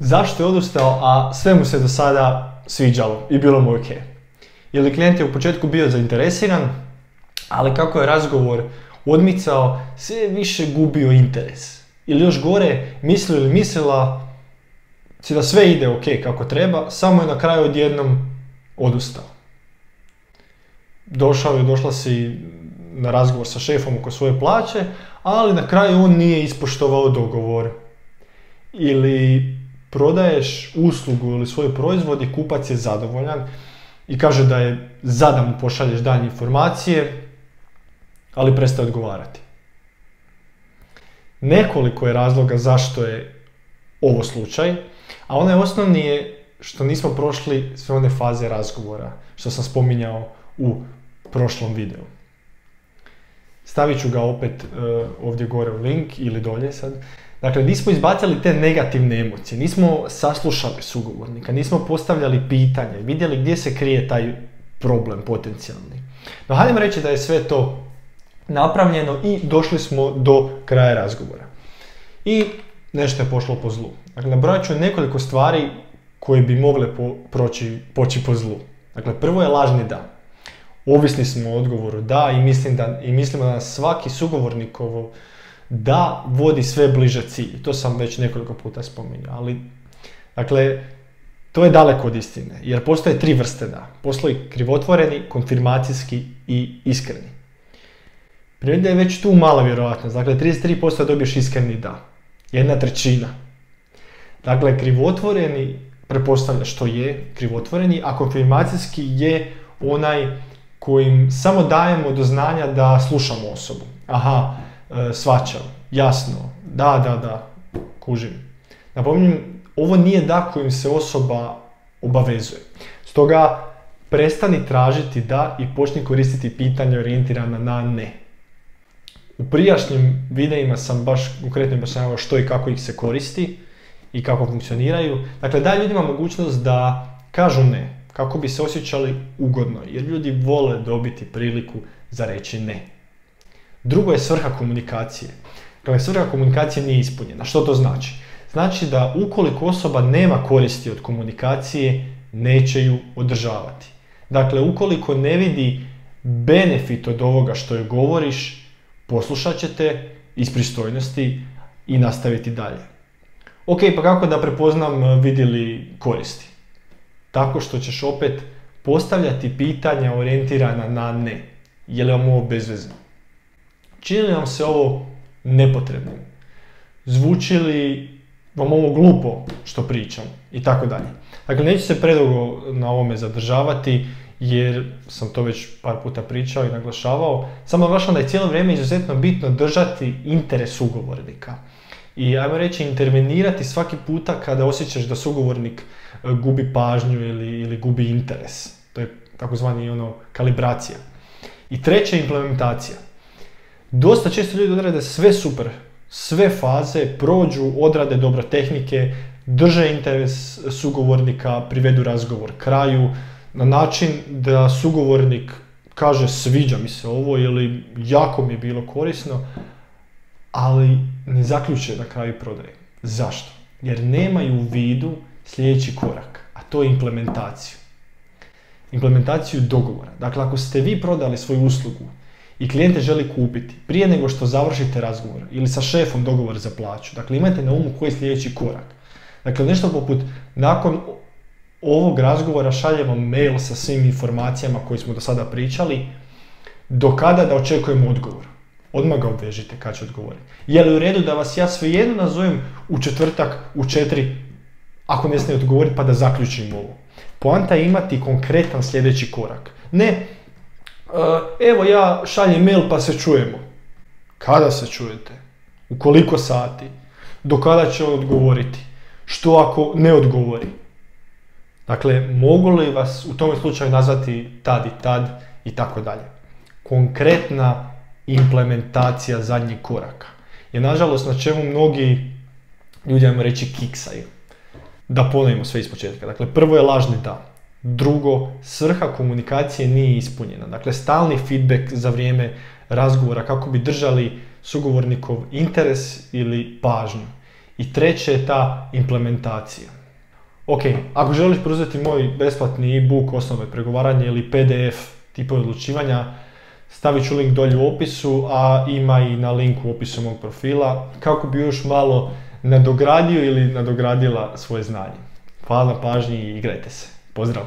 Zašto je odustao, a sve mu se do sada sviđalo i bilo mu ok? Ili klijent je u početku bio zainteresiran, ali kako je razgovor odmicao, sve je više gubio interes. Ili još gore, mislio ili mislila si da sve ide ok kako treba, samo je na kraju odjednom odustao. Došla si na razgovor sa šefom oko svoje plaće, ali na kraju on nije ispoštovao dogovor. Ili prodaješ uslugu ili svoj proizvod i kupac je zadovoljan i kaže da je da mu pošalješ dalje informacije, ali prestaje odgovarati. Nekoliko je razloga zašto je ovo slučaj, a onaj osnovni je što nismo prošli sve one faze razgovora, što sam spominjao u prošlom videu. Stavit ću ga opet ovdje gore u link ili dolje sad. Dakle, nismo izbacili te negativne emocije, nismo saslušali sugovornika, nismo postavljali pitanje, vidjeli gdje se krije taj problem potencijalni. No, hajdemo reći da je sve to napravljeno i došli smo do kraja razgovora. I nešto je pošlo po zlu. Dakle, nabrojat ću nekoliko stvari koje bi mogle poći po zlu. Dakle, prvo je lažni da. Ovisni smo o odgovoru da i mislimo da nas svaki sugovornikovo da vodi sve bliže cilju. To sam već nekoliko puta spominjao, ali dakle, to je daleko od istine, jer postoje 3 vrste da. Postoji krivotvoreni, konfirmacijski i iskreni. Prirodno je već tu mala vjerojatnost, dakle 33% dobiješ iskreni da, 1/3. Dakle, krivotvoreni pretpostavlja što je krivotvoreni, a konfirmacijski je onaj kojim samo dajemo do znanja da slušamo osobu. Aha, shvaćam, jasno, da, kužim. Napominjem, ovo nije da kojim se osoba obavezuje. Stoga prestani tražiti da i počni koristiti pitanja orijentirana na ne. U prijašnjim videima sam baš konkretno objašnjavao što i kako ih se koristi i kako funkcioniraju. Dakle, daj ljudima mogućnost da kažu ne, kako bi se osjećali ugodno, jer ljudi vole dobiti priliku za reći ne. Drugo je svrha komunikacije. Dakle, svrha komunikacije nije ispunjena. Što to znači? Znači da ukoliko osoba nema koristi od komunikacije, neće ju održavati. Dakle, ukoliko ne vidi benefit od ovoga što joj govoriš, poslušat ćete iz pristojnosti i nastaviti dalje. Ok, pa kako da prepoznam vidi li koristi? Tako što ćeš opet postavljati pitanja orijentirana na ne. Je li vam ovo bez veze? Čini li vam se ovo nepotrebnim? Zvuči li vam ovo glupo što pričam? I tako dalje. Dakle, neću se predugo na ovome zadržavati, jer sam to već par puta pričao i naglašavao. Samo naglašavam da je cijelo vrijeme izuzetno bitno držati interes sugovornika. I ajmo reći intervenirati svaki puta kada osjećaš da sugovornik gubi pažnju ili gubi interes. To je takozvani kalibracija. I treća je implementacija. Dosta često ljudi odrade sve super, sve faze, prođu, odrade dobro tehnike, drže interes sugovornika, privedu razgovor kraju, na način da sugovornik kaže sviđa mi se ovo ili jako mi je bilo korisno, ali ne zaključe na kraju prodaje. Zašto? Jer nemaju u vidu sljedeći korak, a to je implementaciju. Implementaciju dogovora. Dakle, ako ste vi prodali svoju uslugu i klijente želi kupiti prije nego što završite razgovor ili sa šefom dogovor za plaću, dakle imajte na umu koji je sljedeći korak. Dakle, nešto poput nakon ovog razgovora šaljemo mail sa svim informacijama koje smo do sada pričali, do kada da očekujemo odgovor. Odmah ga obvežite kad će odgovoriti. Je li u redu da vas ja svejedno nazovem u četvrtak u 4, ako ne smije odgovoriti, pa da zaključim ovo. Poanta je imati konkretan sljedeći korak. Ne, evo ja šaljem mail pa se čujemo. Kada se čujete? U koliko sati? Do kada će odgovoriti? Što ako ne odgovori? Dakle, mogu li vas u tom slučaju nazvati tad i tad i tako dalje. Konkretna implementacija zadnjeg koraka je nažalost na čemu mnogi ljudi, ajmo reći, kiksaju. Da ponovimo sve ispočetka. Dakle, prvo je lažni da. Drugo, svrha komunikacije nije ispunjena. Dakle, stalni feedback za vrijeme razgovora kako bi držali sugovornikov interes ili pažnju. I treće je ta implementacija. Ok, ako želiš preuzeti moj besplatni e-book Osnove pregovaranja ili PDF tipove odlučivanja, stavit ću link dolje u opisu, a ima i na linku u opisu mog profila, kako bi još malo nadogradio ili nadogradila svoje znanje. Hvala na pažnji i igrajte se. Pozdrav!